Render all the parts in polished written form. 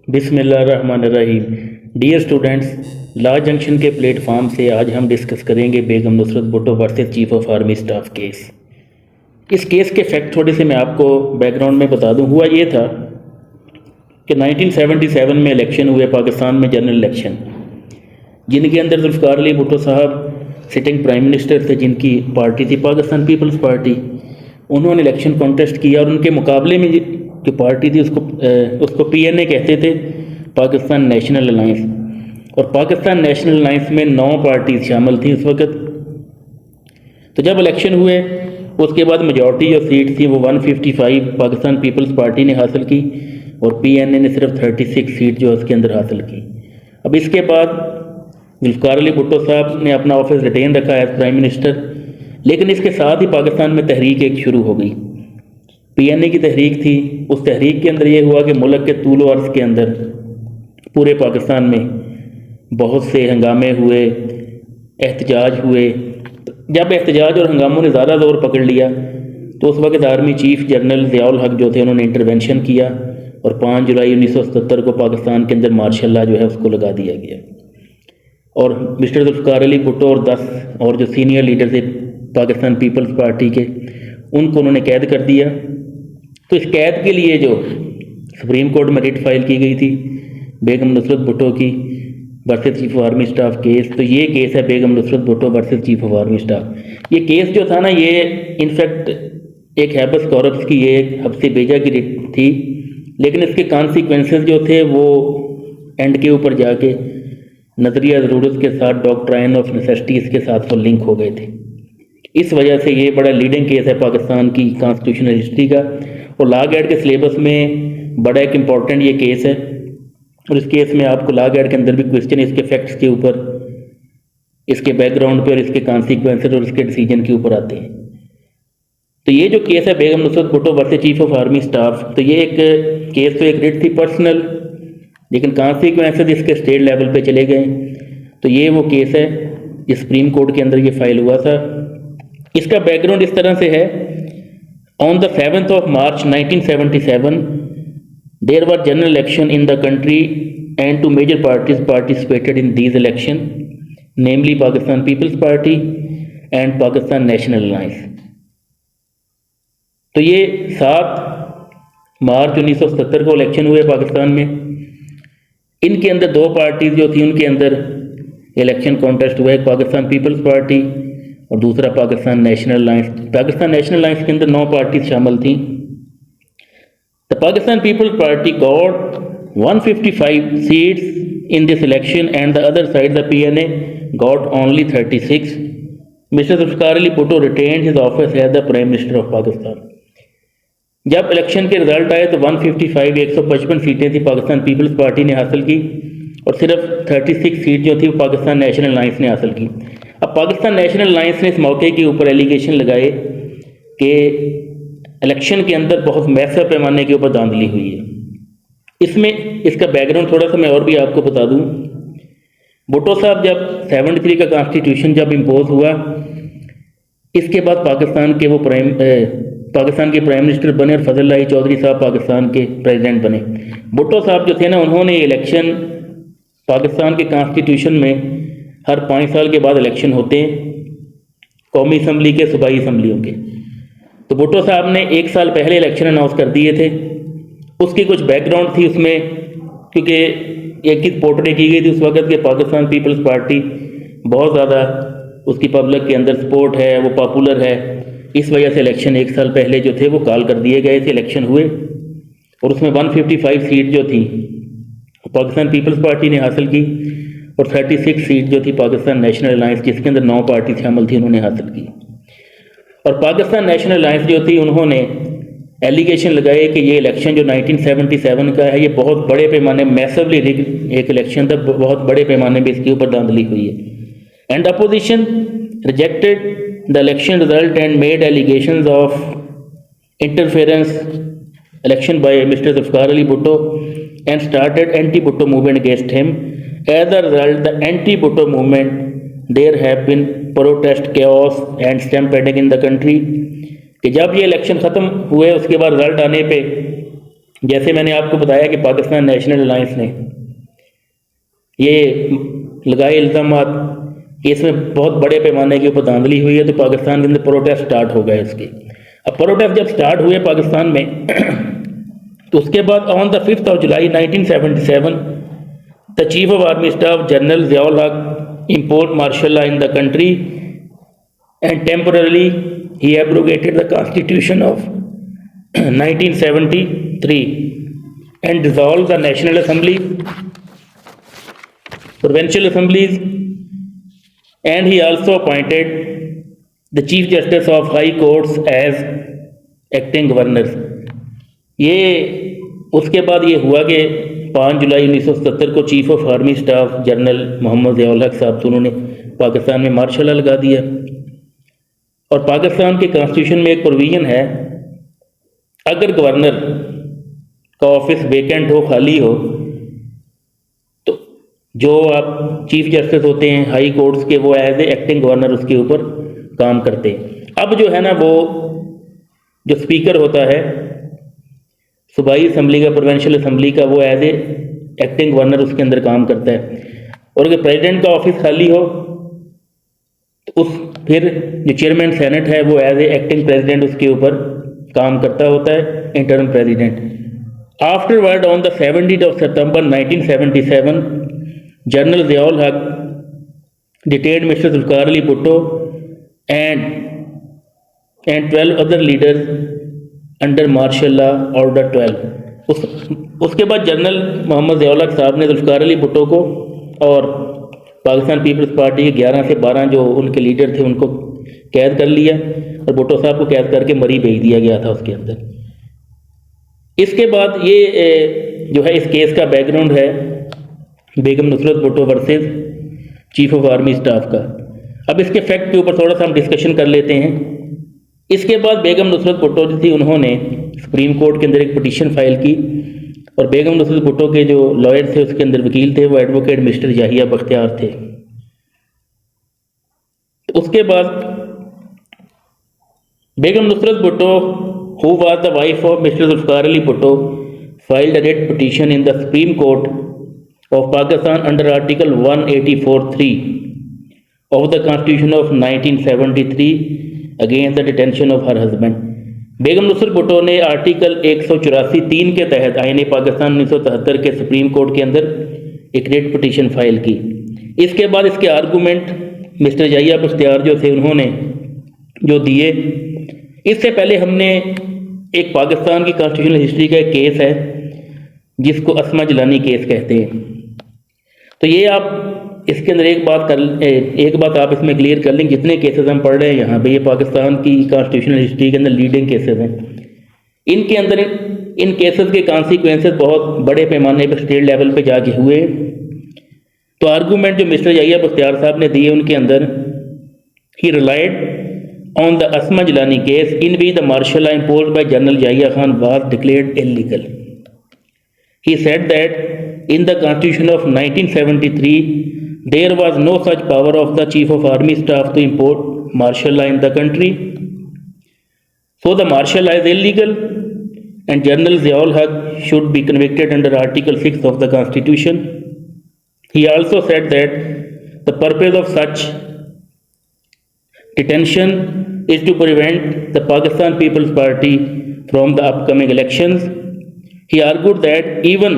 बिस्मिल्लाहिर्रहमानिर्रहीम। Dear students, Law Junction के platform से आज हम डिस्कस करेंगे Begum Nusrat Bhutto versus chief of army staff case. इस केस के फैक्ट थोड़े से मैं आपको बैकग्राउंड में बता दूं। हुआ ये था कि 1977 में इलेक्शन हुए पाकिस्तान में, जनरल इलेक्शन, जिनके अंदर जुल्फ़िकार अली भुट्टो साहब सिटिंग प्राइम मिनिस्टर थे, जिनकी पार्टी थी पाकिस्तान पीपल्स पार्टी। उन्होंने इलेक्शन कॉन्टेस्ट किया और उनके मुकाबले में जो पार्टी थी उसको PNA कहते थे, पाकिस्तान नेशनल अलायंस। और पाकिस्तान नेशनल अलायंस में 9 पार्टीज शामिल थी उस वक़्त। तो जब इलेक्शन हुए उसके बाद मेजॉरिटी जो सीट थी वो 155 पाकिस्तान पीपल्स पार्टी ने हासिल की और PNA ने सिर्फ 36 सीट जो उसके अंदर हासिल की। अब इसके बाद जुल्फ़िकार अली भुट्टो साहब ने अपना ऑफिस रिटेन रखा एज प्राइम मिनिस्टर, लेकिन इसके साथ ही पाकिस्तान में तहरीक एक शुरू हो गई। PNA की तहरीक थी। उस तहरीक के अंदर ये हुआ कि मुल्क के तूल अर्ज़ के अंदर पूरे पाकिस्तान में बहुत से हंगामे हुए, एहतजाज हुए। जब एहतजाज और हंगामों ने ज़्यादा ज़ोर पकड़ लिया तो उस वक्त आर्मी चीफ जनरल ज़ियाउल हक जो थे, उन्होंने इंटरवेंशन किया और 5 जुलाई 1977 को पाकिस्तान के अंदर मार्शल लॉ जो है उसको लगा दिया गया। और मिस्टर जुल्फ़िकार अली भुट्टो और 10 और जो सीनियर लीडर थे पाकिस्तान पीपल्स पार्टी के, उनको उन्होंने कैद कर दिया। तो इस कैद के लिए जो सुप्रीम कोर्ट में रिट फाइल की गई थी बेगम नुसरत भुट्टो की versus chief of army staff case, तो ये केस है Begum Nusrat Bhutto versus chief of army staff. ये केस जो था ना, ये इनफैक्ट एक हैबस कॉर्पस की, ये एक हब्से बेजा की रिट थी, लेकिन इसके कॉन्सिक्वेंसेस जो थे वो एंड के ऊपर जाके नज़रिया ज़रूरत के साथ डॉक्ट्राइन ऑफ नेसेसिटी इसके साथ वो लिंक हो गए थे। इस वजह से ये बड़ा लीडिंग केस है पाकिस्तान की कॉन्स्टिट्यूशनल हिस्ट्री का, और लॉ गाइड के सिलेबस में बड़ा एक इम्पॉर्टेंट ये केस है। और इस केस में आपको लॉ गाइड के अंदर भी क्वेश्चन इसके फैक्ट्स के ऊपर, इसके बैकग्राउंड पे और इसके कॉन्सिक्वेंसेस और इसके डिसीजन के ऊपर आते हैं। तो ये जो केस है Begum Nusrat Bhutto versus chief of army staff, तो ये एक केस तो एक रिट थी पर्सनल, लेकिन कॉन्सिक्वेंसेस इसके स्टेट लेवल पे चले गए। तो ये वो केस है जो सुप्रीम कोर्ट के अंदर ये फाइल हुआ था। इसका बैकग्राउंड इस तरह से है। On the 7th of March 1977 there were general election in the country and 2 major parties participated in these election, namely Pakistan People's Party and Pakistan National Alliance। तो ये 7 मार्च 1977 को इलेक्शन हुए पाकिस्तान में। इनके अंदर 2 पार्टीज जो थी उनके अंदर इलेक्शन कॉन्टेस्ट हुआ, एक पाकिस्तान पीपल्स पार्टी और दूसरा पाकिस्तान नेशनल अलायंस। पाकिस्तान नेशनल अलायंस के अंदर 9 पार्टीज शामिल थी। The Pakistan Peoples Party got 155 seats in this election and the other side the PNA got only 36। Mister Zulfikar Ali Bhutto retained his office as the prime minister of Pakistan. जब इलेक्शन के रिजल्ट आए तो 155 सीटें थी पाकिस्तान पीपल्स पार्टी ने हासिल की और सिर्फ 36 सीट जो थी वो पाकिस्तान नेशनल अलायंस ने हासिल की। अब पाकिस्तान नेशनल अलायंस ने इस मौके के ऊपर एलिगेशन लगाए कि इलेक्शन के अंदर बहुत मैसर पैमाने के ऊपर धांधली हुई है। इसमें इसका बैकग्राउंड थोड़ा सा मैं और भी आपको बता दूं। भुट्टो साहब जब 73 का कॉन्स्टिट्यूशन जब इम्पोज हुआ, इसके बाद पाकिस्तान के प्राइम मिनिस्टर बने और फजल लाही चौधरी साहब पाकिस्तान के प्रेसिडेंट बने। भुट्टो साहब जो थे ना, उन्होंने इलेक्शन पाकिस्तान के कॉन्स्टिट्यूशन में हर 5 साल के बाद इलेक्शन होते हैं, कौमी असम्बली के, सूबाई असम्बलियों के। तो भुट्टो साहब ने 1 साल पहले इलेक्शन अनाउंस कर दिए थे। उसकी कुछ बैकग्राउंड थी उसमें, क्योंकि एक रिपोर्ट ने की गई थी उस वक्त के पाकिस्तान पीपल्स पार्टी बहुत ज़्यादा उसकी पब्लिक के अंदर सपोर्ट है, वो पॉपुलर है। इस वजह से इलेक्शन 1 साल पहले जो थे वो कॉल कर दिए गए थे, इलेक्शन हुए और उसमें 155 सीट जो थी पाकिस्तान पीपल्स पार्टी ने हासिल की और 36 सीट जो थी पाकिस्तान नेशनल अलायंस, जिसके अंदर 9 पार्टी शामिल थी, उन्होंने हासिल की। और पाकिस्तान नेशनल अलायंस जो थी, उन्होंने एलिगेशन लगाए कि ये इलेक्शन जो 1977 का है, ये बहुत बड़े पैमाने, मैसिवली रिग्ड एक इलेक्शन था, बहुत बड़े पैमाने पर इसके ऊपर धांधली हुई है। And opposition rejected the election result and made allegations of interference election by mister Zulfikar Ali Bhutto and started anti-Bhutto movement against him. As a result, the anti-Bhutto movement, there have been protest, chaos and stampeding in the country। कि जब ये election ख़त्म हुए उसके बाद result आने पे जैसे मैंने आपको बताया कि पाकिस्तान नेशनल अलायंस ने ये लगाए इल्ज़ामात कि इसमें बहुत बड़े पैमाने के ऊपर धांधली हुई है, तो पाकिस्तान के अंदर प्रोटेस्ट स्टार्ट हो गए इसके। अब प्रोटेस्ट जब स्टार्ट हुए पाकिस्तान में तो उसके बाद on the 5th of July 1977 the chief of army staff general Ziaul हक imposed martial law in the country and temporarily he abrogated the constitution of 1973 and dissolved the National Assembly, provincial assemblies, and he also appointed the Chief Justice of High Courts as acting governors। ये उसके बाद ये हुआ कि 5 जुलाई 1977 को chief of army staff general Mohammad Ziaul Haq साहब तो उन्होंने पाकिस्तान में मार्शल लॉ लगा दिया। और पाकिस्तान के कॉन्स्टिट्यूशन में एक प्रोविज़न है, अगर गवर्नर का ऑफिस वेकेंट हो, खाली हो, तो जो आप चीफ जस्टिस होते हैं हाई कोर्ट्स के, वो एज ए एक्टिंग गवर्नर उसके ऊपर काम करते हैं। अब जो है ना, वो जो स्पीकर होता है सूबाई असम्बली का, प्रोविंशियल असम्बली का, वो एज ए एक्टिंग गवर्नर उसके अंदर काम करता है। और अगर प्रेसिडेंट का ऑफिस खाली हो तो फिर जो चेयरमैन सेनेट है वो एज ए एक्टिंग प्रेसिडेंट उसके ऊपर काम करता होता है, interim president. Afterward on the 17th of September 1977 general Ziaul हक detained Mr. Zulfikar Ali Bhutto and 12 other leaders under martial law order 12। उसके बाद जनरल मोहम्मद ज़ियाउल हक साहब ने जुल्फ़िकार अली भुट्टो को और पाकिस्तान पीपल्स पार्टी के 11 से 12 जो उनके लीडर थे उनको कैद कर लिया और भुट्टो साहब को कैद करके मरी भेज दिया गया था उसके अंदर। इसके बाद ये जो है इस केस का बैकग्राउंड है Begum Nusrat Bhutto versus chief of army staff का। अब इसके फैक्ट के ऊपर थोड़ा सा हम डिस्कशन कर लेते हैं। इसके बाद बेगम नुसरत भुट्टो जो थी उन्होंने सुप्रीम कोर्ट के अंदर एक पिटीशन फाइल की और बेगम नुसरत भुट्टो के जो लॉयर थे उसके अंदर वकील थे वो एडवोकेट मिस्टर याहिया बख्तियार थे। उसके बाद Begum Nusrat Bhutto who was the wife of mister Zulfikar Ali Bhutto filed a writ petition in the supreme Court of Pakistan under article 184(3) of the Constitution of 1973 against the detention of her husband. Begum Nusrat Bhutto ने आर्टिकल 184(3) के तहत आईन पाकिस्तान 1973 के सुप्रीम कोर्ट के अंदर एक रिट पिटीशन फाइल की। इसके बाद इसके आर्गूमेंट मिस्टर याहिया बख्तियार जो थे उन्होंने जो दिए। इससे पहले हमने एक पाकिस्तान की कॉन्स्टिट्यूशनल हिस्ट्री का एक केस है जिसको अस्मा जिलानी केस कहते हैं। तो ये आप इसके अंदर एक बात आप इसमें क्लियर कर लें, जितने केसेस हम पढ़ रहे हैं यहाँ पे ये पाकिस्तान की कॉन्स्टिट्यूशनल हिस्ट्री के अंदर लीडिंग केसेस हैं। इनके अंदर इन केसेस के कॉन्सिक्वेंसेस बहुत बड़े पैमाने पर स्टेट लेवल पे जाके हुए। तो आर्गूमेंट जो मिस्टर याहिया बख्तियार साहब ने दिए उनके अंदर ही relied on the Asma Jilani case in which the martial law imposed by general Yahya Khan was declared illegal. He said that in the Constitution of 1973 there was no such power of the Chief of Army Staff to impose martial law in the country. So the martial law is illegal and General Ziaul Haq should be convicted under Article 6 of the Constitution. He also said that the purpose of such detention is to prevent the Pakistan People's Party from the upcoming elections. He argued that even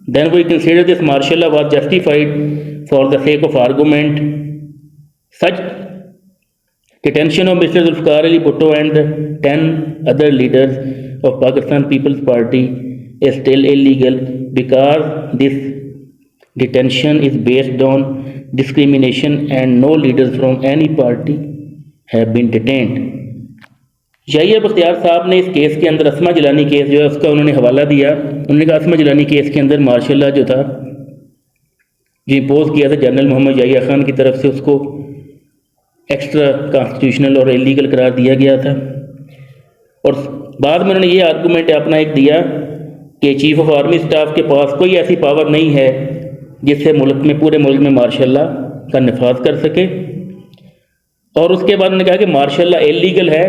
then we consider this martial law was justified for the sake of argument. Such detention of Mr. Zulfikar Ali Bhutto and the 10 other leaders of Pakistan People's Party is still illegal because this detention is based on discrimination and no leaders from any party have been detained. Yahya Bakhtiar साहब ने इस case के अंदर अस्मा Jilani case जो है उसका उन्होंने हवाला दिया। उन्होंने कहा अस्मा जिलानी केस के अंदर मार्शल लॉ जो था जो इम्पोज किया था जनरल मोहम्मद याहिया खान की तरफ से उसको एक्स्ट्रा कॉन्स्टिट्यूशनल और इलीगल करार दिया गया था। और बाद में उन्होंने ये आर्गूमेंट अपना एक दिया कि चीफ ऑफ आर्मी स्टाफ के पास कोई ऐसी पावर नहीं है जिससे मुल्क में पूरे मुल्क में मार्शल लॉ का नफाज कर सके। और उसके बाद उन्होंने कहा कि मार्शल लॉ इलीगल है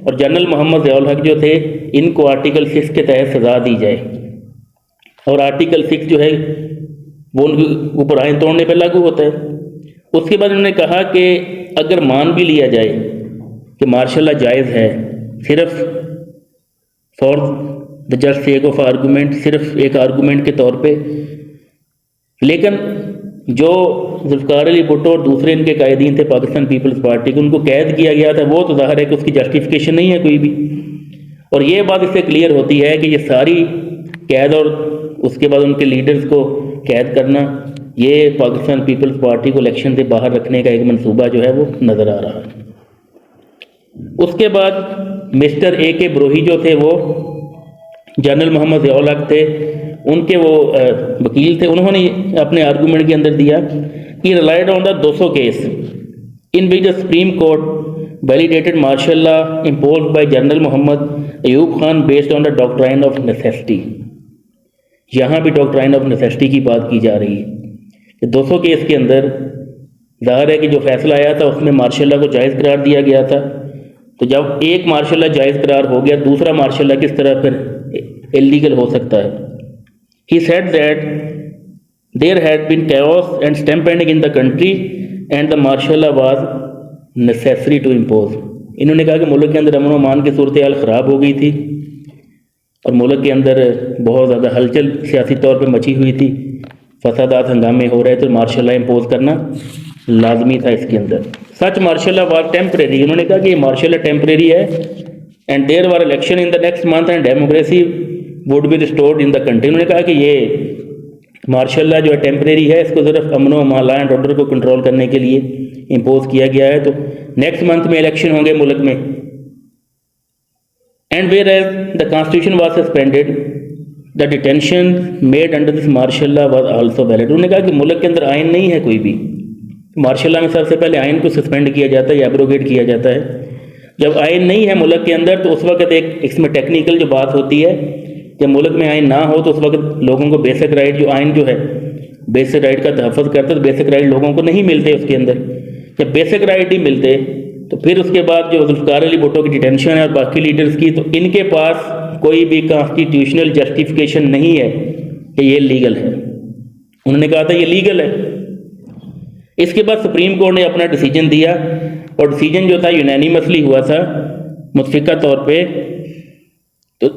और जनरल मोहम्मद ज़ियाउल हक जो थे इनको आर्टिकल 6 के तहत सज़ा दी जाए, और आर्टिकल 6 जो है वो उनके ऊपर आयन तोड़ने पर लागू होता है। उसके बाद उन्होंने कहा कि अगर मान भी लिया जाए कि मार्शल लॉ जायज़ है, सिर्फ for the just sake of argument, सिर्फ एक आर्गूमेंट के तौर पे, लेकिन जो जुल्फ़िकार अली भुट्टो और दूसरे इनके कायदीन थे पाकिस्तान पीपल्स पार्टी के, उनको कैद किया गया था, वो तो ज़ाहिर है कि उसकी जस्टिफिकेशन नहीं है कोई भी। और ये बात इससे क्लियर होती है कि ये सारी कैद और उसके बाद उनके लीडर्स को कैद करना, ये पाकिस्तान पीपल्स पार्टी को इलेक्शन से बाहर रखने का एक मंसूबा जो है वो नज़र आ रहा है। उसके बाद मिस्टर A.K. बरोही जो थे वो जनरल मोहम्मद ज़ियाउल हक थे, उनके वो वकील थे। उन्होंने अपने आर्गूमेंट के अंदर दिया कि relied on the 200 case in which the supreme court validated martial law imposed by general Mohammad Ayub Khan based on the doctrine of necessity. यहाँ भी डॉक्ट्राइन ऑफ नेसेसिटी की बात की जा रही है कि 200 केस के अंदर ज़ाहिर है कि जो फैसला आया था उसमें मार्शल लॉ को जायज़ करार दिया गया था। तो जब एक मार्शल लॉ जायज़ करार हो गया, दूसरा मार्शल लॉ किस तरह फिर इलीगल हो सकता है। He said that there had been chaos and stampeding in the country and the martial law was necessary to impose. इन्होंने कहा कि मुल्क के अंदर अमन व अमान की सूरत हाल ख़राब हो गई थी और मुल्क के अंदर बहुत ज़्यादा हलचल सियासी तौर पर मची हुई थी, फसादात हंगामे हो रहे थे, मार्शल लॉ इम्पोज करना लाजमी था इसके अंदर। Such martial law was temporary. उन्होंने कहा कि ये मार्शल लॉ टेम्परेरी है and there were election in the next month and democracy would be restored in the country. उन्होंने कहा कि ये मार्शल लॉ जो है टेम्परेरी है, इसको सिर्फ अमन व अमान, लॉ एंड ऑर्डर को कंट्रोल करने के लिए इम्पोज किया गया है। तो नेक्स्ट मंथ में इलेक्शन होंगे मुल्क में। And whereas the constitution was suspended the detention made under this martial law was also valid. उन्होंने कहा कि मुल्क के अंदर आइन नहीं है कोई भी, मार्शल लॉ में सबसे पहले आइन को सस्पेंड किया जाता है या एब्रोगेट किया जाता है। जब आइन नहीं है मुल्क के अंदर तो उस वक्त एक इसमें टेक्निकल जो बात होती है, जब मुल्क में आइन ना हो तो उस वक्त लोगों को बेसिक राइट, जो आइन जो है बेसिक राइट का तहफ़्फ़ुज़ करता है, तो बेसिक राइट लोगों को नहीं मिलते उसके अंदर। जब बेसिक राइट ही मिलते तो फिर उसके बाद जो जुल्फ़िकार अली भुट्टो की डिटेंशन है और बाकी लीडर्स की, तो इनके पास कोई भी कॉन्स्टिट्यूशनल जस्टिफिकेशन नहीं है कि ये लीगल है। उन्होंने कहा था ये लीगल है। इसके बाद सुप्रीम कोर्ट ने अपना डिसीजन दिया और डिसीजन जो था यूनानिमसली हुआ था, मुत्फिका तौर पे। तो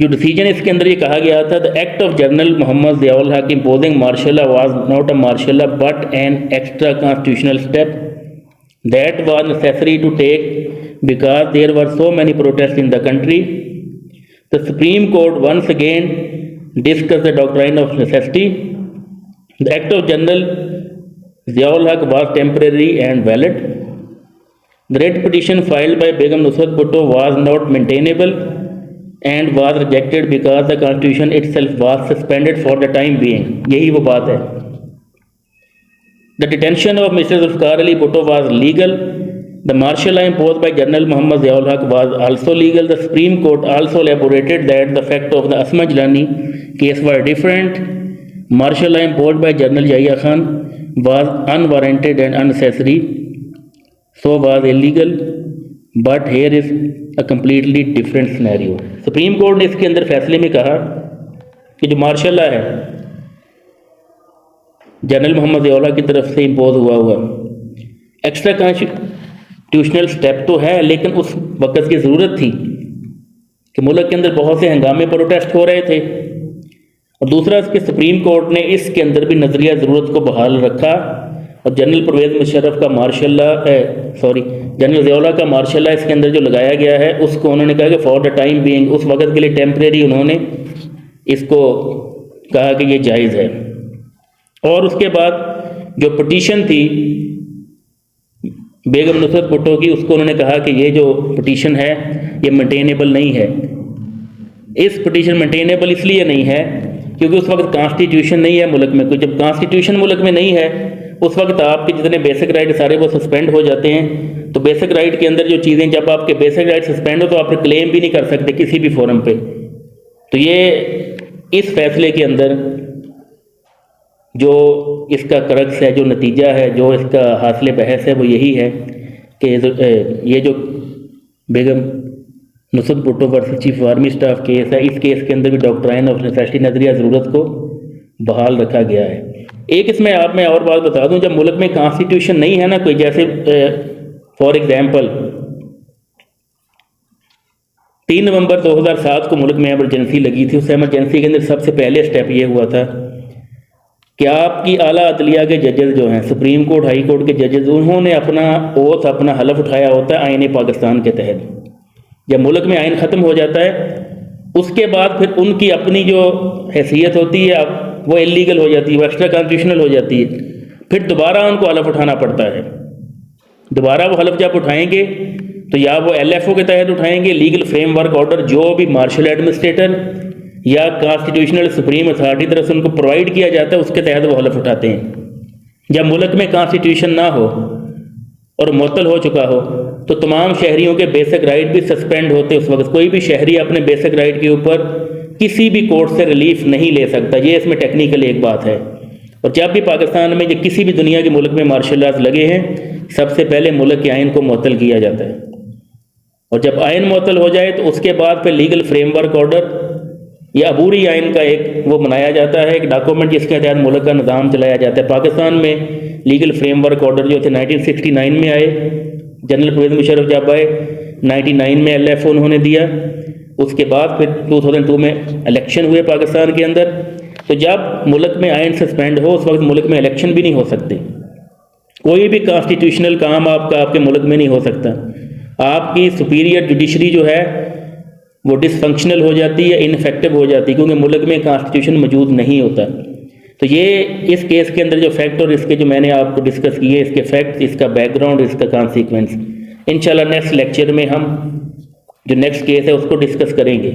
जो डिसीजन इसके अंदर ये कहा गया था, the act of general Mohammad Ziaul Haq imposing martial law was not a martial law but an extra constitutional step that was necessary to take because there were so many protest in the country. The supreme Court once again discuss the doctrine of necessity. The act of general Ziaul Haq was temporary and valid. The writ petition filed by Begum Nusrat Bhutto was not maintainable and was rejected because the constitution itself was suspended for the time being. यही वो बात है। The detention of Mr. Zulfikar Ali Bhutto was legal. The martial law imposed by General Muhammad Ziaul Haq was also legal. The Supreme Court also elaborated that the fact of the Asma Jilani case were different. Martial law imposed by General Yahya Khan was unwarranted and unnecessary, so was illegal, but here is a completely different scenario. Supreme court ने इसके अंदर फैसले में कहा कि जो martial law है general Mohammad Ziaul हक की तरफ से इम्पोज हुआ एक्स्ट्रा कॉन्स्टिट्यूशनल स्टेप तो है, लेकिन उस वक़्त की ज़रूरत थी कि मुल्क के अंदर बहुत से हंगामे प्रोटेस्ट हो रहे थे। और दूसरा, इसके सुप्रीम कोर्ट ने इसके अंदर भी नज़रिया ज़रूरत को बहाल रखा और जनरल परवेज़ मुशर्रफ का मार्शल लॉ जनरल ज़ियाउल हक का मार्शल लॉ इसके अंदर जो लगाया गया है उसको उन्होंने कहा कि फॉर द टाइम बीइंग, उस वक़्त के लिए टेम्परेरी उन्होंने इसको कहा कि ये जायज़ है। और उसके बाद जो पटिशन थी बेगम नुसरत भुट्टो की, उसको उन्होंने कहा कि ये जो पटिशन है ये मेंटेनेबल नहीं है। इस पटिशन मेंटेनेबल इसलिए नहीं है क्योंकि उस वक्त कॉन्स्टिट्यूशन नहीं है मुल्क में। तो जब कॉन्स्टिट्यूशन मुल्क में नहीं है उस वक्त आपके जितने बेसिक राइट सारे वो सस्पेंड हो जाते हैं। तो बेसिक राइट के अंदर जो चीज़ें, जब आपके बेसिक राइट सस्पेंड हो तो आप क्लेम भी नहीं कर सकते किसी भी फोरम पे। तो ये इस फैसले के अंदर जो इसका करक्स है, जो नतीजा है, जो इसका हासिल बहस है, वो यही है कि ये जो Begum Nusrat Bhutto versus chief army staff case है। इस केस के अंदर भी डॉक्ट्राइन ऑफ नेसेसिटी नजरिया ज़रूरत को बहाल रखा गया है। एक इसमें आप मैं और बात बता दूं, जब मुल्क में कॉन्स्टिट्यूशन नहीं है ना कोई, जैसे फॉर एग्जांपल 3 नवंबर 2007 को मुल्क में एमरजेंसी लगी थी। उस एमरजेंसी के अंदर सबसे पहले स्टेप ये हुआ था कि आपकी आला अदलिया के जजेस जो हैं, सुप्रीम कोर्ट हाई कोर्ट के जजेस, उन्होंने अपना ओथ अपना हलफ उठाया होता है आईन पाकिस्तान के तहत। जब मुल्क में आइन ख़त्म हो जाता है उसके बाद फिर उनकी अपनी जो हैसियत होती है वो इलीगल हो जाती है, वो एक्स्ट्रा कॉन्स्टिट्यूशनल हो जाती है। फिर दोबारा उनको हलफ उठाना पड़ता है। दोबारा वो हलफ जब उठाएंगे तो या वो LFO के तहत उठाएंगे, लीगल फ्रेमवर्क ऑर्डर जो भी मार्शल एडमिनिस्ट्रेटर या कॉन्स्टिट्यूशनल सुप्रीम अथॉरिटी तरफ से उनको प्रोवाइड किया जाता है, उसके तहत वो हलफ उठाते हैं। जब मुल्क में कॉन्स्टिट्यूशन ना हो और मुअत्तल हो चुका हो तो तमाम शहरियों के बेसिक राइट भी सस्पेंड होते। उस वक्त कोई भी शहरी अपने बेसिक राइट के ऊपर किसी भी कोर्ट से रिलीफ नहीं ले सकता। ये इसमें टेक्निकल एक बात है। और जब भी पाकिस्तान में या किसी भी दुनिया के मुल्क में मार्शल लॉज लगे हैं, सबसे पहले मुल्क के आइन को मुअत्तल किया जाता है। और जब आइन मुअत्तल हो जाए तो उसके बाद फिर लीगल फ्रेमवर्क ऑर्डर या अबूरी आइन का एक वो बनाया जाता है, एक डॉक्यूमेंट जिसके तहत मुल्क का निज़ाम चलाया जाता है। पाकिस्तान में लीगल फ्रेमवर्क ऑर्डर जो थे 1969 में आए, जनरल परवेज़ मुशर्रफ जब आए 99 में LFO उन्होंने दिया। उसके बाद फिर 2002 में इलेक्शन हुए पाकिस्तान के अंदर। तो जब मुल्क में आइन सस्पेंड हो उस वक्त मुल्क में इलेक्शन भी नहीं हो सकते, कोई भी कॉन्स्टिट्यूशनल काम आपके मुल्क में नहीं हो सकता। आपकी सुपीरियर जुडिशरी जो है वो डिसफंक्शनल हो जाती है, इनफेक्टिव हो जाती है, क्योंकि मुल्क में कॉन्स्टिट्यूशन मौजूद नहीं होता। तो ये इस केस के अंदर जो फैक्ट और इसके जो मैंने आपको डिस्कस किए, इसके फैक्ट, इसका बैकग्राउंड, इसका कॉन्सिक्वेंस, इंशाल्लाह नेक्स्ट लेक्चर में हम जो नेक्स्ट केस है उसको डिस्कस करेंगे।